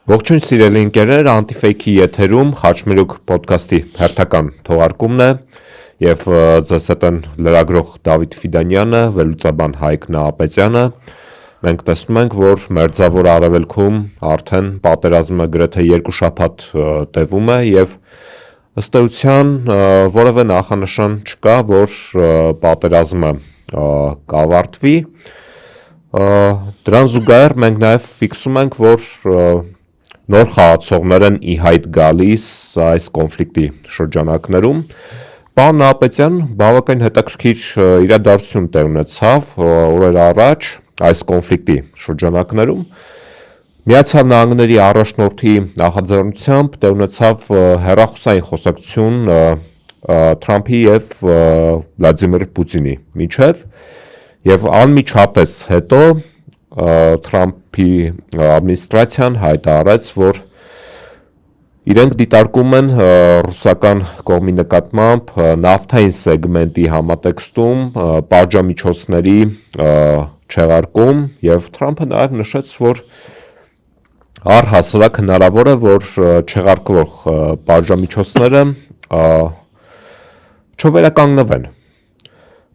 Ողջույն սիրելի ընկերներ, Anti-Fake-ի եթերում Խաչմերուկ ոդքասթի հերթական թողարկումն է եւ ձեզ հետ են լրագրող Դավիթ Ֆիդանյանը, վերլուծաբան Հայկ Նահապետյանը։ Մենք տեսնում ենք, որ Մերձավոր Արևելքում արդեն պատերազմը գրեթե 2 շաբաթ տևում է եւ ըստ էության որևէ նախանշան չկա, որ պատերազմը կավարտվի։ Դրան զուգահեռ մենք նաեւ ֆիքսում ենք, որ նոր խաղացողներ են ի հայտ գալիս այս կոնֆլիկտի շրջանակներում։ Պարոն Նահապետյան, բավական հետաքրքիր իրադարձություն տեղ ունեցավ օրեր առաջ այս կոնֆլիկտի շրջանակներում։ Միացյալ Նահանգների առաջնորդի նախաձեռնությամբ տեղ ունեցավ հեռախոսային խոսակցություն Թրամփի եւ Վլադիմիր Պուտինի միջեւ եւ անմիջապես հետո Թրամփի ադմինիստրացիան հայտարարեց, որ իրենք դիտարկում են ռուսական կողմի նկատմամբ նավթային սեգմենտի համատեքստում պատժամիջոցների չեղարկում եւ Թրամփը նաեւ նշեց, որ առհասարակ հնարավոր է, որ չեղարկվող պատժամիջոցները չվերականգնվեն։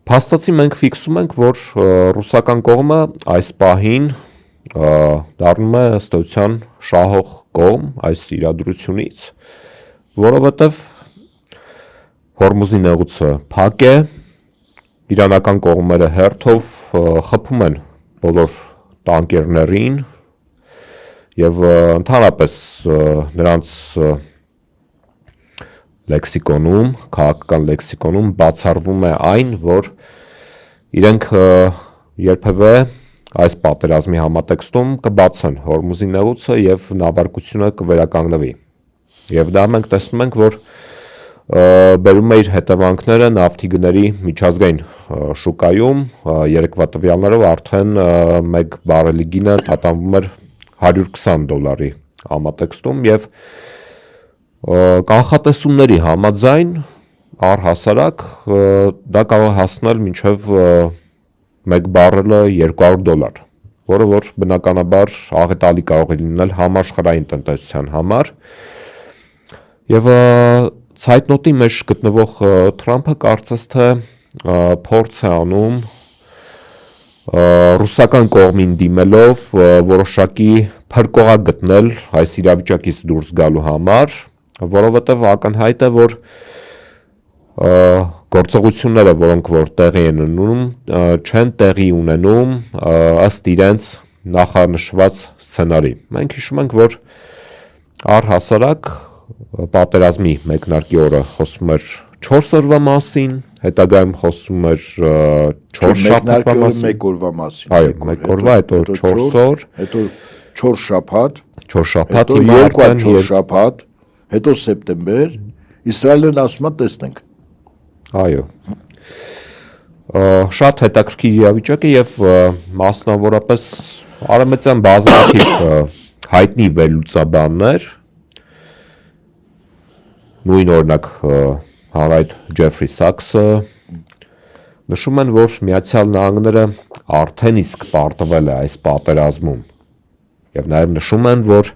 Փաստացի մենք ֆիքսում ենք, որ ռուսական կողմը այս պահին դառնում է ըստ էության շահող կողմ այս իրադրությունից, որովհետև Հորմուզի նեղուցը փակ է, իրանական կողմերը հերթով խփում են բոլոր տանկերներին եւ ընդհանրապես նրանց լեքսիկոնում, քաղաքական լեքսիկոնում բացառվում է այն, որ իրենք երբևէ այս պատերազմի համատեքստում կբացեն Հորմուզի նեղուցը եւ նավարկությունը կվերականգնվի։ Եվ դա մենք տեսնում ենք, որ բերում է իր հետևանքները նավթի գների միջազգային շուկայում, երեկվա տվյալներով արդեն 1 բարելի գինը տատանվում էր $120 համատեքստում եւ կանխատեսումների համաձայն առհասարակ դա կարող է հասնել մինչև 1 բարելը $200, որը որ բնականաբար աղետալի կարող է լինել համաշխարհային տնտեսության համար։ Եվ ցայտնոտի մեջ գտնվող Թրամփը կարծես թե փորձ է անում ռուսական կողմին դիմելով որոշակի փրկողակ գտնել այս իրավիճակից դուրս գալու համար, որովհետև ակնհայտ է, որ գործողությունները, որոնք որ տեղի են ունենում, չեն տեղի ունենում ըստ իրենց նախանշված սցենարի։ Մենք հիշում ենք, որ առհասարակ պատերազմի մեկնարկի օրը խոսում էր 4 օրվա մասին, հետագայում խոսում էր 4 շաբաթվա մասին, 1 օրվա մասին։ Այո, 1 օրվա, հետո 4 օր, հետո 4 շաբաթ, հետո 2 շաբաթ, հետո սեպտեմբեր, Իսրայելն ասում է տեսնենք։ Այո։ Շատ հետաքրքիր իրավիճակ է եւ մասնավորապես արևմտյան բազմաթիվ հայտնի վերլուծաբաններ, նույն օրինակ հանրայդ Ջեֆրի Սաքսը նշում են, որ Միացյալ Նահանգները արդեն իսկ պարտվել է այս պատերազմում եւ նաեւ նշում են, որ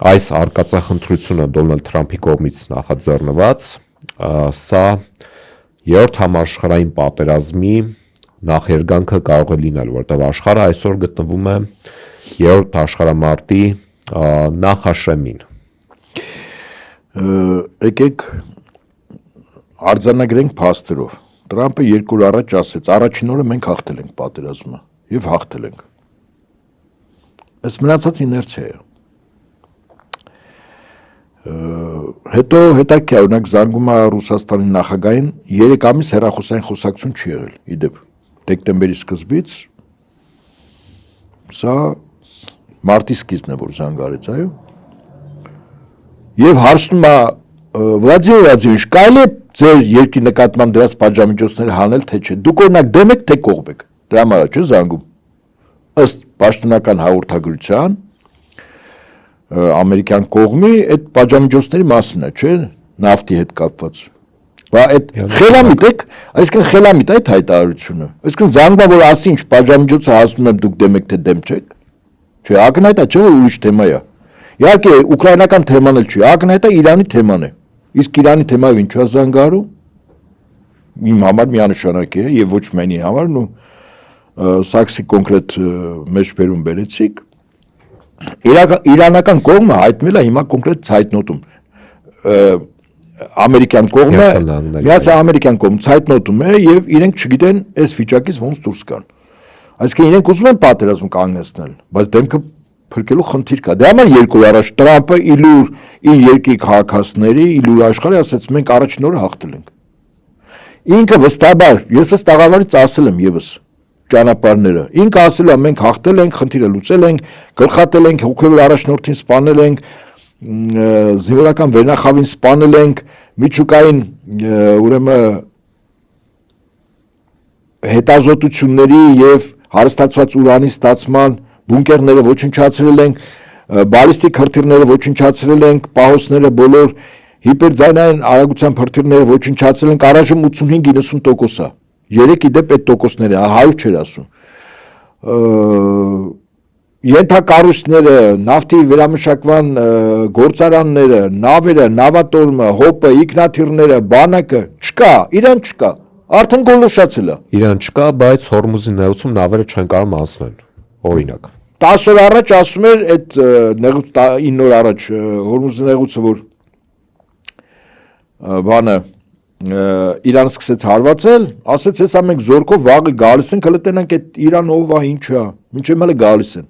այս արկածախնդրությունը Դոնալդ Թրամփի կողմից նախաձեռնված սա 3-րդ համաշխարհային պատերազմի նախերգանքը կարող է լինել, որտեղ աշխարհը այսօր գտնվում է 3-րդ աշխարհամարտի նախաշեմին։ Եկեք արձանագրենք փաստերով։ Թրամփը 2 օր առաջ ասեց, առաջին օրը մենք հաղթել ենք պատերազմը եւ հաղթել ենք։ Այս մնացած իներցիա է։ Հետո հետաքրքիր օրինակ զանգում է Ռուսաստանի նախագահին 3 ամիս հեռախոսային խոսակցություն չի եղել։ Իդեպ դեկտեմբերի սկզբից սա մարտի սկիզբն է, որ զանգ արեց, այո։ Եվ հարցնում է Վլադիմիր Վլադիմիրիչ, կարելի է ձեր երկրի նկատմամբ դրած պատժամիջոցները հանել, թե չէ։ Դուք օրինակ դեմ եք, թե կողմ եք։ Դրա համար չէ զանգում։ Ըստ պաշտոնական հաղորդագրության ամերիկյան կողմի այդ պատժամիջոցների մասին է, չէ՞, նավթի հետ կապված։ Բա այդ խելամիտ եք, այսինքն խելամիտ այդ հայտարարությունը։ Այսինքն զանգվա որ ասի ինչ պատժամիջոցը հասնում եմ դուք դեմ եք թե դեմ չեք։ Չէ, ակնհայտ է, չէ՞ որ ուրիշ թեմա է։ Իհարկե ուկրաինական թեման էլ չի, ակնհայտ է Իրանի թեման է։ Իսկ Իրանի թեմայով ինչու է զանգարում։ Իմ համար միանշանակ է եւ ոչ միայն իր համար, նո Սաքսի կոնկրետ մեջբերում բերեցիք։ Իրանական կողմը հայտնել է հիմա կոնկրետ ցայտնոտում։ Ամերիկյան կողմը, Միացյալ Ամերիկյան կողմը ցայտնոտում է եւ իրենք չգիտեն այս վիճակից ոնց դուրս գան։ Այսինքն իրենք ուզում են պատերազմ կանգնեցնել, բայց դեմքը փրկելու խնդիր կա։ Դե համար երկու օր առաջ Տրամպը իլուր իր երկրի քաղաքացիների, իլուր աշխարհի ասաց մենք առաջին օրը հաղթել ենք։ Ինքը վստահաբար, ես այս տաղավարից ասել եմ եւս ճանապարհները։ Ինքը ասել է մենք հաղթել ենք, խնդիրը լուծել ենք, գլխատել ենք, հոգեվոր առաջնորդին սպանել ենք, զինվորական վերնախավին սպանել ենք, միջուկային ուրեմն հետազոտությունների եւ հարստացված ուրանի ստացման բունկերները ոչնչացրել ենք, բալիստիկ հրթիռները ոչնչացրել ենք, պահոցները բոլոր հիպերձայնային արագության հրթիռները ոչնչացրել ենք, առայժմ 85-90% է։ Երեք իդեպ այդ տոկոսները 100 չէր ասում։ Ենթակառույցները, նավթի վերամշակման գործարանները, նավերը, նավատորմը, հոպը, ինքնաթիռները, բանակը չկա, Իրան չկա։ Արդեն գոլոշացել է։ Իրան չկա, բայց Հորմուզի նեղուցում նավերը չեն կարող անցնել։ Օրինակ 10 օր առաջ ասում էր այդ 9 օր առաջ Հորմուզի նեղուցը որ բանը Իրան սկսեց հարվածել, ասեց հեսա մենք զորքով վաղը գալիս ենք, հələ տենանք այդ Իրան ով է, ինչ է, մինչև հələ գալիս են։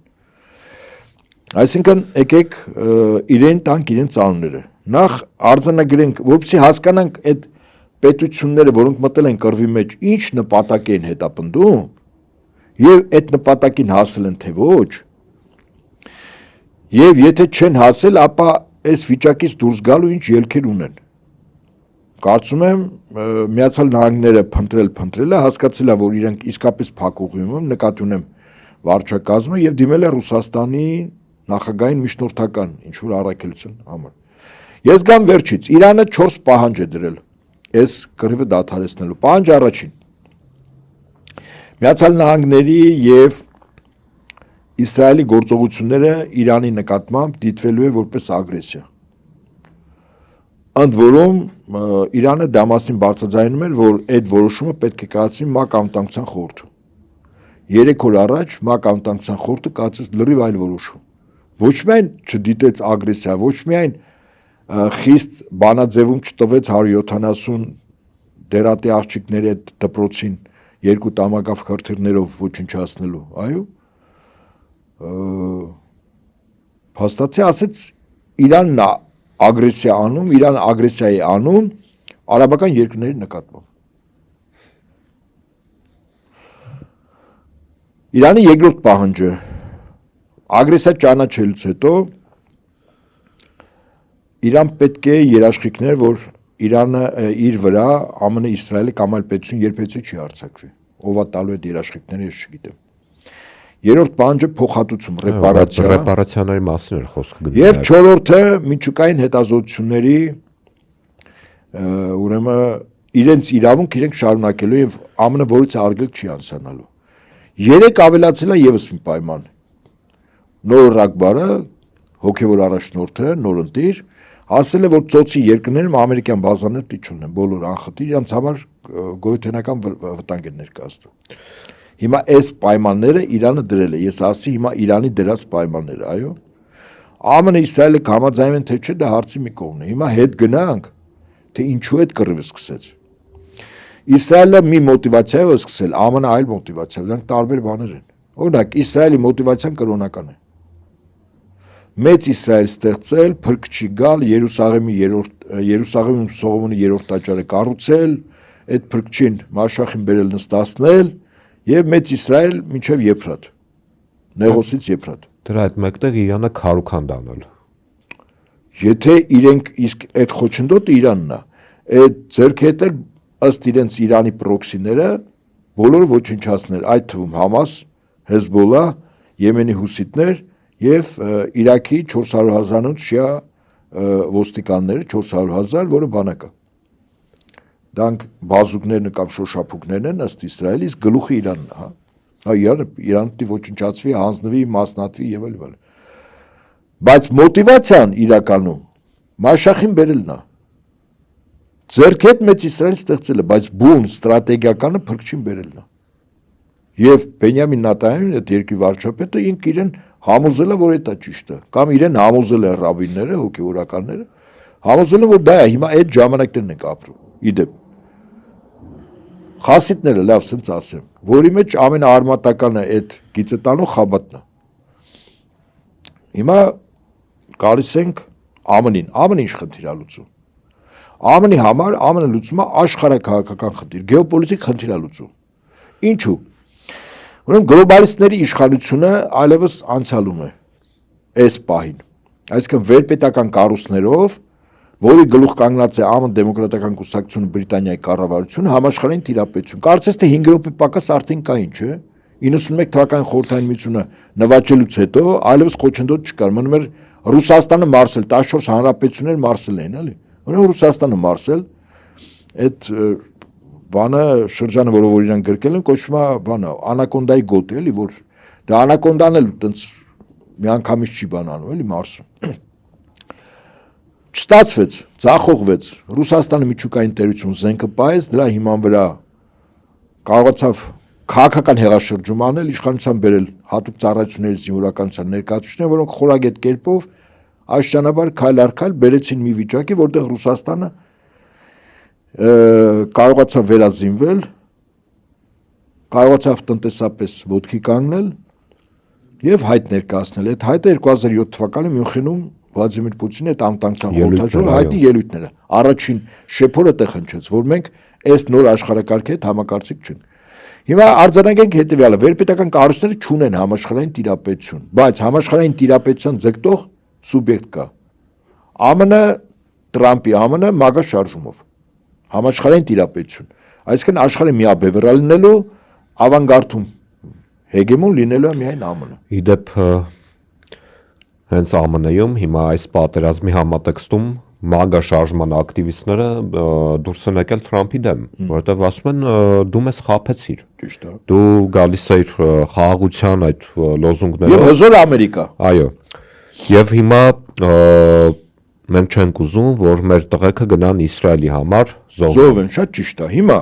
Այսինքն եկեք իրեն տանք իրեն ծանոները։ Նախ արձանագրենք, որպեսզի հասկանանք այդ պետությունները, որոնք մտել են կռվի մեջ, ինչ նպատակ են հետապնդում, եւ այդ նպատակին հասել են թե ոչ։ Եվ եթե չեն հասել, ապա այս վիճակից դուրս գալու ինչ ելքեր ունեն։ Կարծում եմ Միացյալ Նահանգները փնտրել է, հասկացել է, որ իրենք իսկապես փակուղիում են, նկատի ունեմ վարչակազմը եւ դիմել է Ռուսաստանի նախագահային միջնորդական ինչ որ առաքելության համար։ Ես գամ վերջից, Իրանը 4 պահանջ է դրել այս կռիվը դադարեցնելու։ Պահանջ առաջին։ Միացյալ Նահանգների եւ Իսրայելի գործողությունները Իրանի նկատմամբ դիտվելու է որպես ագրեսիա։ Ընդ որում Իրանը դա մասին բարձրաձայնում էր, որ այդ որոշումը պետք է կայացվի ՄԱԿ անվտանգության խորհրդում։ 3 օր առաջ ՄԱԿ անվտանգության խորհուրդը կայացրեց լրիվ այլ որոշում։ Ոչ միայն չդիտեց ագրեսիա, ոչ միայն խիստ բանաձևում չտվեց 170 դերատի աղջիկների այդ դպրոցին 2 տամագավ հրթիռներով ոչնչացնելու, այո։ Հաստատի ասեց Իրանն ագրեսիա անում, Իրան ագրեսիայի անում արաբական երկրների նկատմամբ։ Իրանի երկրորդ պահանջը ագրեսիա ճանաչելուց հետո Իրան պետք է երաշխիքներ, որ Իրանը իր վրա ԱՄՆ Իսրայելը կամ այլ պետություն երբեցի չի հարձակվի։ Ով է տալու այդ երաշխիքները, ես չգիտեմ։ Երրորդ պահանջը փոխհատուցում, ռեպարացիա։ Ռեպարացիաների մասին էր խոսքը գնում։ Եվ չորրորդը միջուկային հետազոտությունների ուրեմն իրենց իրավունք իրենք շարունակելու եւ ԱՄՆ որից արգել չի անցանալու։ 3 ավելացել է եւս մի պայման։ Նոր Ռակբարը, հոգեվոր առաջնորդը, նոր ընտիր, ասել է, որ ծոցի երկրներում ամերիկյան բազաներ պիտի չունեն, բոլոր անխտիր, իրենց համար գոյութենական վտանգ են ներկայացնում։ Հիմա այս պայմանները Իրանը դրել է, ես ասի հիմա Իրանի դրած պայմանները, այո։ ԱՄՆ Իսրայելը համաձայնեն թե չէ, դա հարցի մի կողմն է։ Հիմա հետ գնանք, թե ինչու այդ կռիվը սկսեց։ Իսրայելը մի մոտիվացիայով է սկսել, ԱՄՆ այլ մոտիվացիայով, դրանք տարբեր բաներ են։ Օրինակ, Իսրայելի մոտիվացիան կրոնական է։ Մեծ Իսրայել ստեղծել, փրկչի գալ, Երուսաղեմում Սողոմոնի 3-րդ տաճարը կառուցել, այդ փրկչին Մաշախին բերել նստացնել եւ Մեծ Իսրայել մինչեւ Եփրատ։ Նեղոսից Եփրատ։ Դրա այդ մեկտեղ Իրանը քարուքան դանել։ Եթե իրենք իսկ այդ խոչընդոտը Իրանն է, այդ ձեռքերտել ըստ իրենց Իրանի պրոքսիները բոլորը ոչնչացնել, այդ թվում Համաս, Հեզբոլա, Եմենի հուսիտներ եւ Իրաքի 400,000-ից շիա ոստիկանները 400,000, որը բանակը։ Դրանք բազուկներն կամ շոշափուկներն են ըստ Իսրայելի, իսկ գլուխը Իրանն է, հա։ Իրանը պիտի ոչնչացվի, հանձնվի, մասնատվի եւ այլն։ Բայց մոտիվացիան իրականում Մաշախին բերելն է։ Ձերք հետ մեծ Իսրայել ստեղծելը, բայց բուն ստրատեգիականը փրկչին բերելն է։ Եվ Բենյամին Նետանյահուն այդ երկրի վարչապետը ինք իրեն համոզել է, որ դա ճիշտ է, կամ իրեն համոզել են ռաբինները, հոգևորականները, համոզել են, որ դա է, հիմա այդ ժամանակներն ենք ապրում։ Իդեպ Խասիդները լավ սենց ասեմ, որի մեջ ամենաարմատականը այդ գիծը տանող Խաբաթն է։ Հիմա գալիս ենք ԱՄՆ-ին, ԱՄՆ-ը ինչ խնդիր է լուծում։ ԱՄՆ-ի համար ԱՄՆ-ը լուծում է աշխարհաքաղաքական խնդիր, գեոպոլիտիկ խնդիր է լուծում։ Ինչու՞։ Ուրեմն գլոբալիստների իշխանությունը այլևս անցյալում է այս պահին։ Այսինքն վերպետական կառույցներով, որի գլուխ կանգնած է ԱՄՆ դեմոկրատական կուսակցությունը, Բրիտանիայի կառավարությունը, համաշխարհային տիրապետություն։ Կարծես թե 5 րոպե պակաս արդեն կային, չէ՞։ 91 թվականի խորհրդային միությունը նվաճելուց հետո այլևս խոչընդոտ չկար, մնում էր Ռուսաստանը մարսել, 14 հանրապետություններ մարսել էին, էլի։ Ուրեմն Ռուսաստանը մարսել, այդ բանը շրջանը, որ իրան գրկել են, կոչվում է բանը, անակոնդայի գոտ, էլի, որ դա անակոնդան էլ տենց միանգամից չի բանանում, էլի, մարսում։ Չստացվեց, ձախողվեց, Ռուսաստանը միջուկային տերություն զենքը պահեց, դրա հիման վրա կարողացավ քաղաքական հեղաշրջում անել, իշխանության բերել հատուկ ծառայությունների զինվորականության ներկայացուցիչներ, որոնք խորագետ կերպով աշճանաբար քայլ առ քայլ բերեցին մի վիճակի, որտեղ Ռուսաստանը կարողացավ վերազինվել, կարողացավ տնտեսապես ոտքի կանգնել եւ հայտ ներկայացնել։ Այդ հայտը 2007 թվականի Մյունխենում Վլադիմիր Պուտինի այդ անտանկության խորհրդաժողովի հայտի ելույթները առաջին շեփորը տեղ հնչեց, որ մենք այս նոր աշխարհակարգի հետ համակարծիք չենք։ Հիմա արձանագրենք հետեւյալը, վերպետական կառույցները չունեն համաշխարհային տիրապետություն, բայց համաշխարհային տիրապետության ձգտող սուբյեկտ կա։ ԱՄՆ Տրամպի ԱՄՆ մագա շարժումով համաշխարհային տիրապետություն, այսինքն աշխարհի միաբևեռալ լինելու ավանգարդում հեգեմոն լինելու է միայն ԱՄՆ։ Իդեպ հենց ԱՄՆ-ում հիմա այս պատերազմի համատեքստում մագա շարժման ակտիվիստները դուրս են եկել Թրամփի դեմ, որովհետև ասում են դու մեզ խաբեցիր։ Ճիշտ է։ Դու գալիս ես խաղաղության այդ լոզունգներով։ Եվ հզոր Ամերիկա։ Այո։ Եվ հիմա մենք չենք ուզում, որ մեր տղեկը գնան Իսրայելի համար զոհվեն։ Շատ ճիշտ է։ Հիմա